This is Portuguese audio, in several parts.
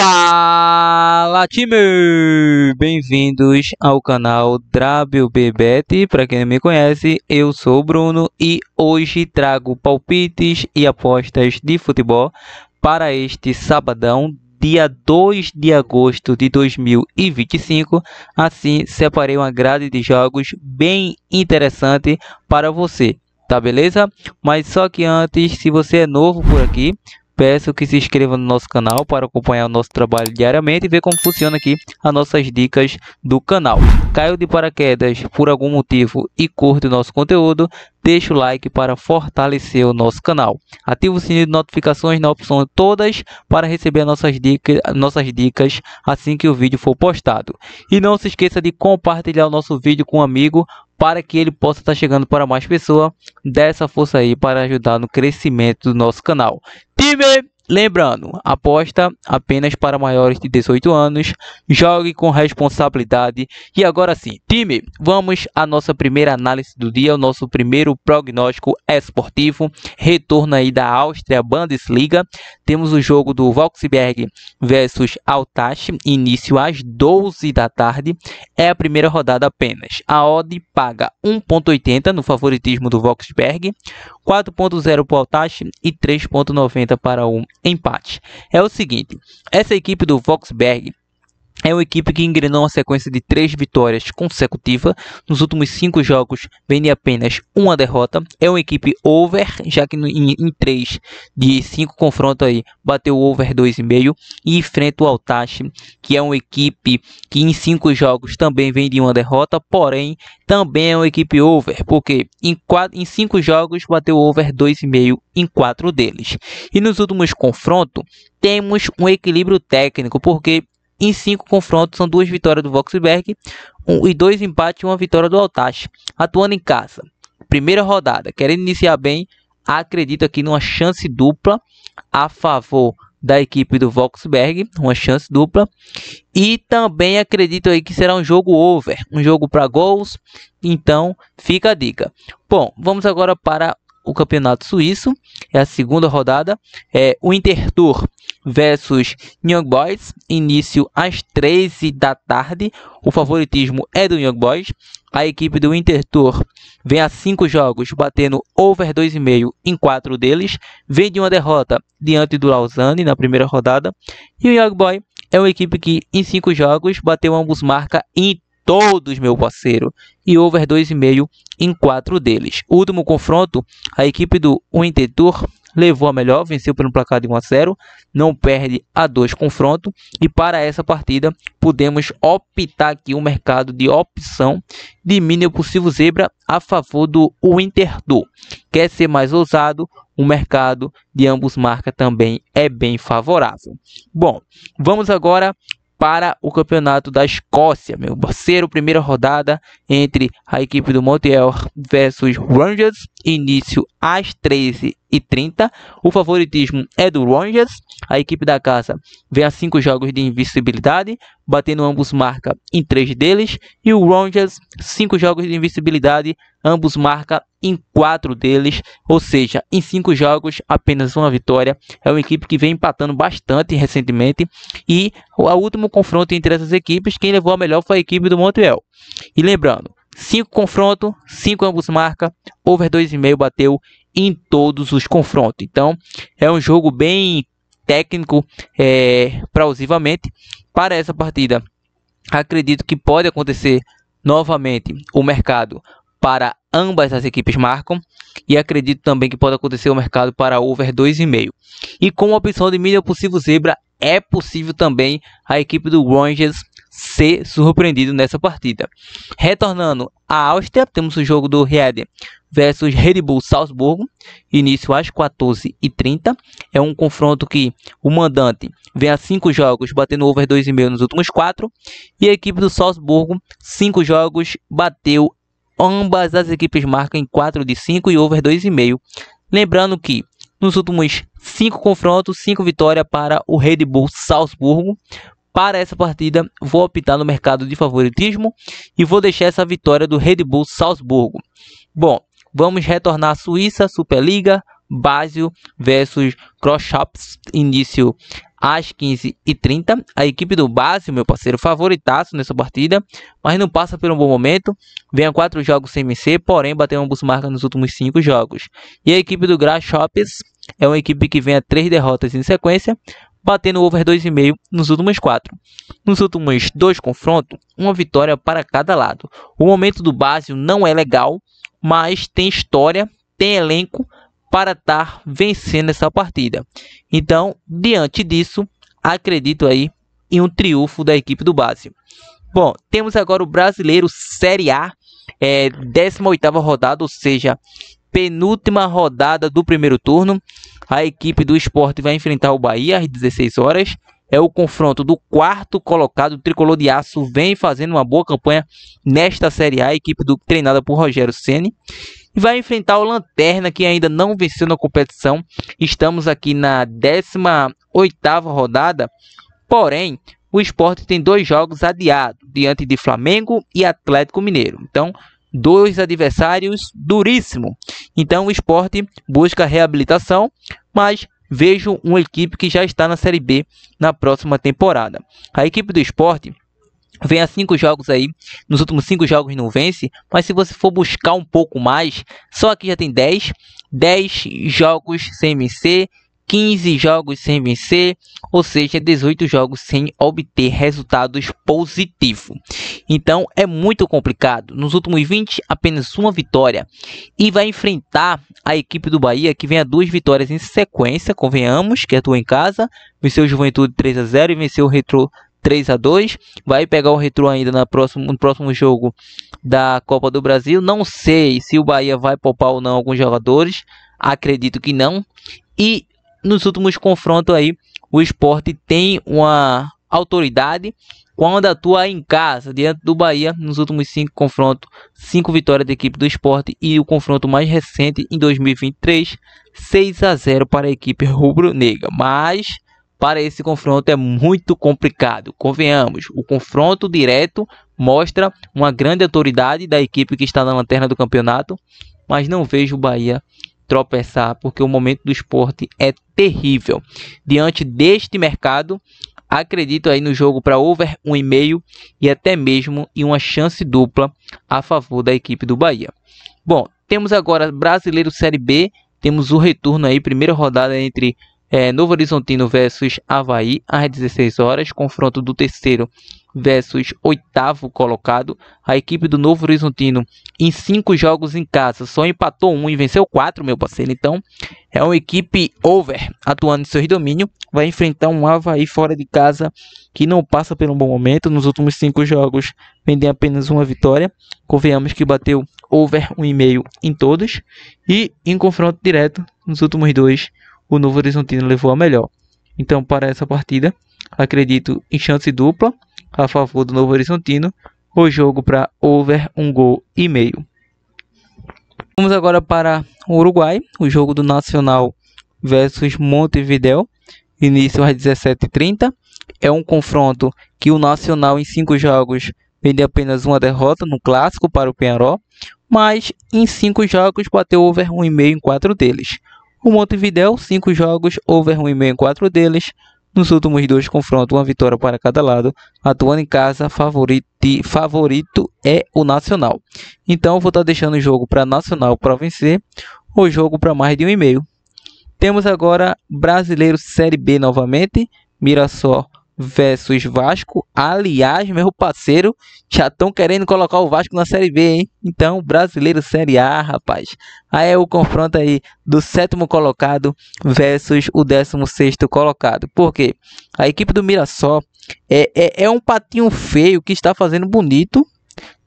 Fala, time! Bem-vindos ao canal WBBet. Para quem não me conhece, eu sou o Bruno e hoje trago palpites e apostas de futebol para este sabadão, dia 2 de agosto de 2025. Assim, separei uma grade de jogos bem interessante para você, tá beleza? Mas só que antes, se você é novo por aqui, peço que se inscreva no nosso canal para acompanhar o nosso trabalho diariamente e ver como funciona aqui as nossas dicas do canal. Caiu de paraquedas por algum motivo e curte o nosso conteúdo, deixa o like para fortalecer o nosso canal. Ativa o sininho de notificações na opção todas para receber nossas dicas assim que o vídeo for postado. E não se esqueça de compartilhar o nosso vídeo com um amigo para que ele possa estar chegando para mais pessoas. Dê essa força aí para ajudar no crescimento do nosso canal. Time! Lembrando, aposta apenas para maiores de 18 anos, jogue com responsabilidade. E agora sim, time, vamos à nossa primeira análise do dia, o nosso primeiro prognóstico esportivo, retorno aí da Áustria Bundesliga. Temos o jogo do Wolfsberg versus Autax, início às 12 da tarde, é a primeira rodada apenas. A odd paga 1,80 no favoritismo do Wolfsberg, 4,0 para o Autax e 3,90 para o empate. É o seguinte, essa equipe do Wolfsberg é uma equipe que engrenou uma sequência de 3 vitórias consecutivas. Nos últimos 5 jogos vem de apenas uma derrota. É uma equipe over, já que em 3 de 5 confrontos aí bateu over 2,5 e enfrenta o Autax, que é uma equipe que em 5 jogos também vem de uma derrota, porém também é uma equipe over, porque em 5 jogos bateu over 2,5 em 4 deles. E nos últimos confrontos temos um equilíbrio técnico, porque em 5 confrontos são 2 vitórias do Wolfsberg e 2 empates e 1 vitória do Autax. Atuando em casa, primeira rodada, querendo iniciar bem, acredito aqui numa chance dupla a favor da equipe do Wolfsberg, uma chance dupla. E também acredito aí que será um jogo over, um jogo para gols, então fica a dica. Bom, vamos agora para o campeonato suíço, é a segunda rodada, é o Intertour versus Young Boys, início às 13 da tarde, o favoritismo é do Young Boys. A equipe do Intertour vem a 5 jogos, batendo over 2,5 em 4 deles, vem de uma derrota diante do Lausanne na primeira rodada, e o Young Boys é uma equipe que em 5 jogos bateu ambos marca em todos, meu parceiro, e over 2,5 em 4 deles. O último confronto, a equipe do Intertour levou a melhor, venceu pelo placar de 1-0, não perde a 2 confrontos, e para essa partida podemos optar aqui um mercado de opção de mínimo possível zebra a favor do Intertour. Quer ser mais ousado, o mercado de ambos marca também é bem favorável. Bom, vamos agora para o campeonato da Escócia, meu parceiro, primeira rodada entre a equipe do Montiel versus Rangers, início às 13h30. O favoritismo é do Rangers. A equipe da casa vem a 5 jogos de invencibilidade, batendo ambos marca em 3 deles, e o Rangers 5 jogos de invencibilidade, ambos marca em 4 deles, ou seja, em 5 jogos apenas uma vitória. É uma equipe que vem empatando bastante recentemente, e o último confronto entre essas equipes, quem levou a melhor foi a equipe do Montreal. E lembrando, 5 confrontos, 5 ambos marca, over 2,5 bateu em todos os confrontos. Então é um jogo bem técnico, plausivamente. Para essa partida, acredito que pode acontecer novamente o mercado para ambas as equipes marcam, e acredito também que pode acontecer o mercado para over 2,5. E com a opção de mídia possível zebra, é possível também a equipe do Rangers ser surpreendido nessa partida. Retornando à Áustria, temos o jogo do Ried versus Red Bull Salzburgo, início às 14h30. É um confronto que o mandante vem a 5 jogos, batendo over 2,5 nos últimos 4. E a equipe do Salzburgo, 5 jogos, bateu ambas as equipes marcam em 4 de 5 e over 2,5. Lembrando que nos últimos 5 confrontos, 5 vitórias para o Red Bull Salzburgo. Para essa partida, vou optar no mercado de favoritismo e vou deixar essa vitória do Red Bull Salzburgo. Bom, vamos retornar à Suíça, Superliga, Basel versus Grosschapps, início às 15h30. A equipe do Basel, meu parceiro, favoritaço nessa partida, mas não passa por um bom momento. Vem a 4 jogos sem vencer, porém bateu ambos marcas nos últimos 5 jogos. E a equipe do Grasshoppers é uma equipe que vem a 3 derrotas em sequência, batendo over 2,5 nos últimos 4. Nos últimos 2 confrontos, uma vitória para cada lado. O momento do Basel não é legal, mas tem história, tem elenco para estar vencendo essa partida. Então, diante disso, acredito aí em um triunfo da equipe do Basel. Bom, temos agora o Brasileiro Série A, 18ª rodada, ou seja, penúltima rodada do primeiro turno. A equipe do Sport vai enfrentar o Bahia às 16 horas. É o confronto do 4º colocado. O Tricolor de Aço vem fazendo uma boa campanha nesta Série A, a equipe treinada por Rogério Ceni. E vai enfrentar o Lanterna, que ainda não venceu na competição. Estamos aqui na 18ª rodada. Porém, o Sport tem 2 jogos adiados, diante de Flamengo e Atlético Mineiro. Então, 2 adversários duríssimos. Então, o Sport busca reabilitação, mas vejo uma equipe que já está na Série B na próxima temporada. A equipe do Sport vem a 5 jogos aí, nos últimos 5 jogos não vence, mas se você for buscar um pouco mais, só aqui já tem 10 jogos sem vencer, 15 jogos sem vencer, ou seja, 18 jogos sem obter resultados positivos. Então é muito complicado. Nos últimos 20, apenas uma vitória. E vai enfrentar a equipe do Bahia, que vem a 2 vitórias em sequência, convenhamos, que atua em casa, venceu o Juventude 3-0 e venceu o Retrô 3-2, vai pegar o Retrô ainda no próximo jogo da Copa do Brasil. Não sei se o Bahia vai poupar ou não alguns jogadores, acredito que não. E nos últimos confrontos aí, o Sport tem uma autoridade quando atua em casa, diante do Bahia. Nos últimos 5 confrontos, 5 vitórias da equipe do Sport, e o confronto mais recente em 2023, 6-0 para a equipe rubro-negra. Mas para esse confronto é muito complicado, convenhamos. O confronto direto mostra uma grande autoridade da equipe que está na lanterna do campeonato, mas não vejo o Bahia tropeçar, porque o momento do Sport é terrível. Diante deste mercado, acredito aí no jogo para over 1,5 e até mesmo em uma chance dupla a favor da equipe do Bahia. Bom, temos agora Brasileiro Série B, temos o retorno aí, primeira rodada entre Novo Horizontino versus Avaí às 16 horas, confronto do 3º versus 8º colocado. A equipe do Novo Horizontino em 5 jogos em casa só empatou 1 e venceu 4, meu parceiro. Então é uma equipe over, atuando em seu domínio. Vai enfrentar um Avaí fora de casa que não passa por um bom momento. Nos últimos 5 jogos vendem apenas uma vitória. Convenhamos que bateu over 1,5 em todos. E em confronto direto, nos últimos 2, o Novo Horizontino levou a melhor. Então, para essa partida, acredito em chance dupla a favor do Novo Horizontino, o jogo para over 1,5 gols. Vamos agora para o Uruguai, o jogo do Nacional versus Montevideo, início às 17h30. É um confronto que o Nacional em 5 jogos vende apenas uma derrota no clássico para o Peñarol, mas em 5 jogos bateu over 1,5 em 4 deles. O Montevideo, 5 jogos, over 1,5 em 4 deles. Nos últimos 2 confrontos, uma vitória para cada lado. Atuando em casa, favorito é o Nacional. Então, eu vou estar deixando o jogo para Nacional para vencer, o jogo para mais de 1,5. Temos agora Brasileiro Série B novamente, Mirassol versus Vasco. Aliás, meu parceiro, já estão querendo colocar o Vasco na Série B, hein? Então, Brasileiro Série A, rapaz. Aí é o confronto aí do 7º colocado versus o 16º colocado. Por quê? A equipe do Mirassol é um patinho feio que está fazendo bonito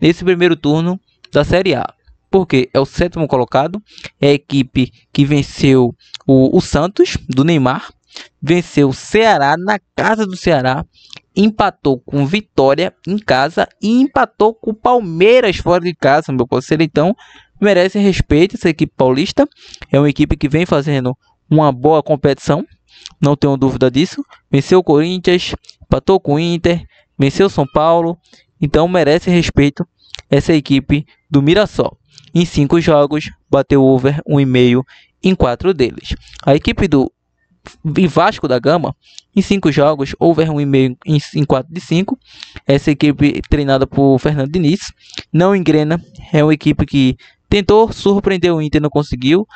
nesse primeiro turno da Série A. Porque é o 7º colocado, é a equipe que venceu o Santos, do Neymar, venceu o Ceará na casa do Ceará, empatou com Vitória em casa e empatou com o Palmeiras fora de casa, meu parceiro. Então, merece respeito essa equipe paulista. É uma equipe que vem fazendo uma boa competição, não tenho dúvida disso. Venceu o Corinthians, empatou com o Inter, venceu o São Paulo. Então, merece respeito essa equipe do Mirassol. Em 5 jogos, bateu over 1,5 em 4 deles. A equipe do e Vasco da Gama, em 5 jogos, over 1,5 em 4 de 5. Essa equipe treinada por Fernando Diniz não engrena, é uma equipe que tentou surpreender o Inter, não conseguiu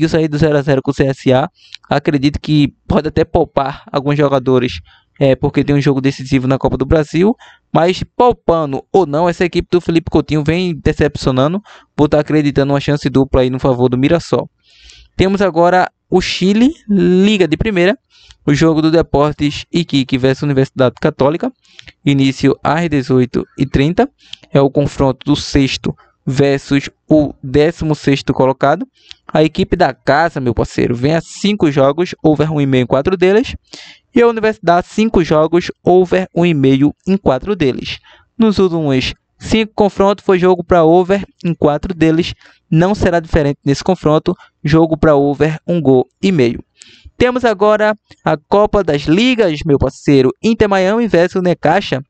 sair do 0 a 0 com o CSA. Acredito que pode até poupar alguns jogadores, porque tem um jogo decisivo na Copa do Brasil, mas poupando ou não, essa equipe do Felipe Coutinho vem decepcionando. Vou estar acreditando uma chance dupla aí no favor do Mirassol. Temos agora o Chile, Liga de Primeira, o jogo do Deportes Iquique versus Universidade Católica, início às 18h30, é o confronto do sexto versus o 16º colocado. A equipe da casa, meu parceiro, vem a 5 jogos, over 1,5 em 4 deles, e a Universidade 5 jogos, over 1,5 em 4 deles. Nos últimos 5 confrontos foi jogo para over em 4 deles, não será diferente nesse confronto, jogo para over 1,5 gol. Temos agora a Copa das Ligas, meu parceiro, Inter Miami versus Necaxa.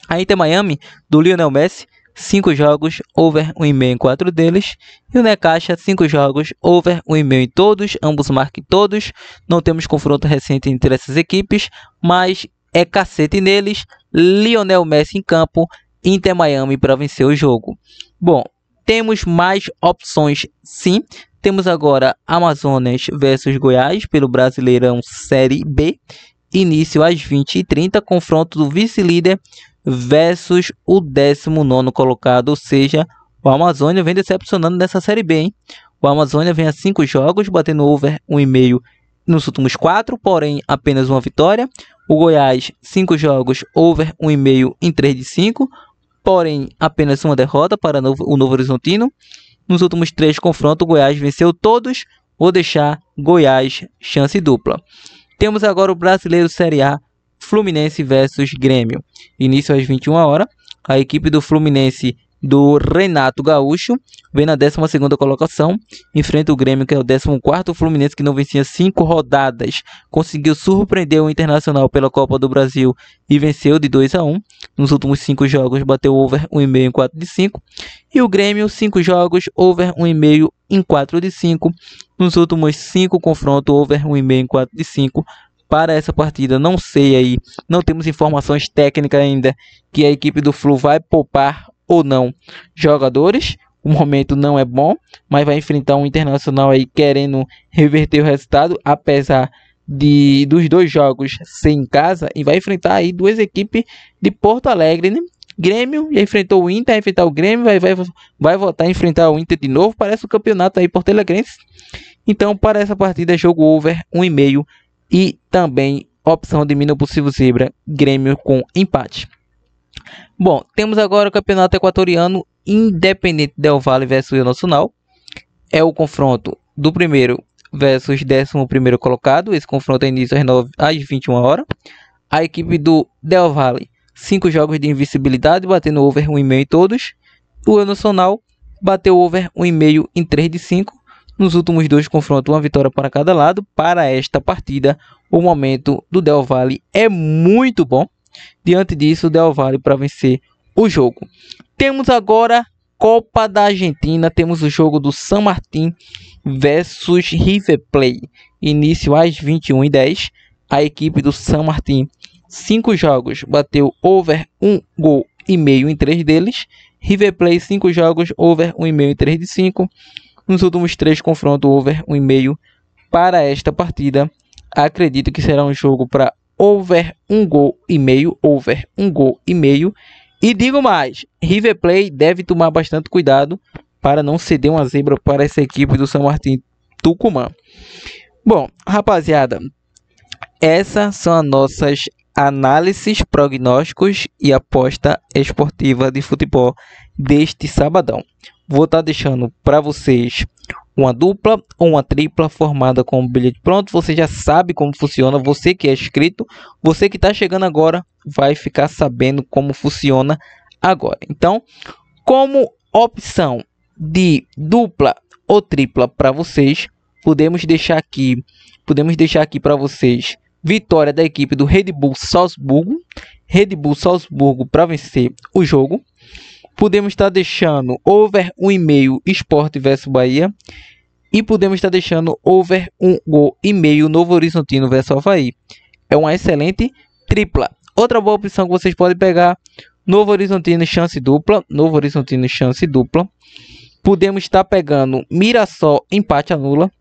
A Inter Miami do Lionel Messi, 5 jogos, over 1,5 em 4 deles. E o Necaxa, 5 jogos, over 1,5 em todos, ambos marquem todos. Não temos confronto recente entre essas equipes, mas é cacete neles. Lionel Messi em campo, Inter Miami para vencer o jogo. Bom, temos mais opções sim. Temos agora Amazonas versus Goiás pelo Brasileirão Série B. Início às 20h30, confronto do vice-líder versus o 19º colocado, ou seja, o Amazônia vem decepcionando nessa Série B, hein? O Amazônia vem a 5 jogos, batendo over 1,5 nos últimos 4, porém apenas uma vitória. O Goiás, 5 jogos, over 1,5 em 3 de 5, porém apenas uma derrota para o Novo Horizontino. Nos últimos 3 confrontos, o Goiás venceu todos. Vou deixar Goiás chance dupla. Temos agora o Brasileiro Série A, Fluminense versus Grêmio. Início às 21h. A equipe do Fluminense do Renato Gaúcho vem na 12ª colocação. Enfrenta o Grêmio, que é o 14º. O Fluminense, que não vencia 5 rodadas, conseguiu surpreender o Internacional pela Copa do Brasil e venceu de 2-1. Nos últimos 5 jogos, bateu over 1,5 em 4 de 5. E o Grêmio, 5 jogos, over 1,5 em 4 de 5. Nos últimos 5 confrontos, over 1,5 em 4 de 5. Para essa partida, não sei aí, não temos informações técnicas ainda que a equipe do Flu vai poupar ou não jogadores. O momento não é bom, mas vai enfrentar um Internacional aí querendo reverter o resultado, apesar dos 2 jogos ser em casa, e vai enfrentar aí 2 equipes de Porto Alegre, né? Grêmio já enfrentou o Inter, vai enfrentar o Grêmio, vai voltar a enfrentar o Inter de novo. Parece o campeonato aí porto-alegrense. Então, para essa partida, jogo over 1,5 e também opção de mínimo possível zebra, Grêmio com empate. Bom, temos agora o campeonato equatoriano, Independente Del Valle versus o Nacional. É o confronto do primeiro versus 11º colocado. Esse confronto é início às 21h. A equipe do Del Valle, 5 jogos de invencibilidade, batendo over 1,5 em todos. O Nacional bateu over 1,5 em 3 de 5. Nos últimos 2 confrontos, uma vitória para cada lado. Para esta partida, o momento do Del Valle é muito bom. Diante disso, o Del Valle para vencer o jogo. Temos agora Copa da Argentina. Temos o jogo do San Martín versus River Plate. Início às 21h10. A equipe do San Martín, 5 jogos, bateu over 1,5 gol em 3 deles. River Plate, 5 jogos, over 1,5 em 3 de 5. Nos últimos 3 confrontos, over 1,5 para esta partida. Acredito que será um jogo para over 1,5 gol, over 1,5 gol. E digo mais, River Plate deve tomar bastante cuidado para não ceder uma zebra para essa equipe do San Martín Tucumã. Bom, rapaziada, essas são as nossas análises, prognósticos e aposta esportiva de futebol deste sabadão. Vou estar deixando para vocês uma dupla ou uma tripla formada com o bilhete pronto. Você já sabe como funciona. Você que é inscrito, você que está chegando agora, vai ficar sabendo como funciona agora. Então, como opção de dupla ou tripla para vocês, podemos deixar aqui para vocês vitória da equipe do Red Bull Salzburgo. Red Bull Salzburgo para vencer o jogo. Podemos estar deixando over 1,5 Sport versus Bahia. E podemos estar deixando over 1,5 gol Novo Horizontino versus Avaí. É uma excelente tripla. Outra boa opção que vocês podem pegar, Novo Horizontino chance dupla. Novo Horizontino chance dupla. Podemos estar pegando Mirassol empate anula.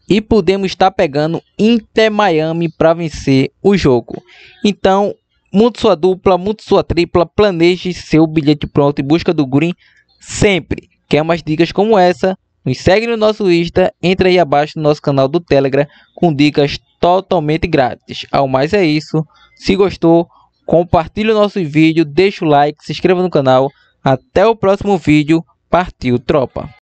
E podemos estar pegando Inter Miami para vencer o jogo. Então, monte sua dupla, monte sua tripla, planeje seu bilhete pronto em busca do green sempre. Quer mais dicas como essa? Nos segue no nosso Insta, entra aí abaixo no nosso canal do Telegram com dicas totalmente grátis. Ao mais é isso. Se gostou, compartilhe o nosso vídeo, deixa o like, se inscreva no canal. Até o próximo vídeo. Partiu, tropa!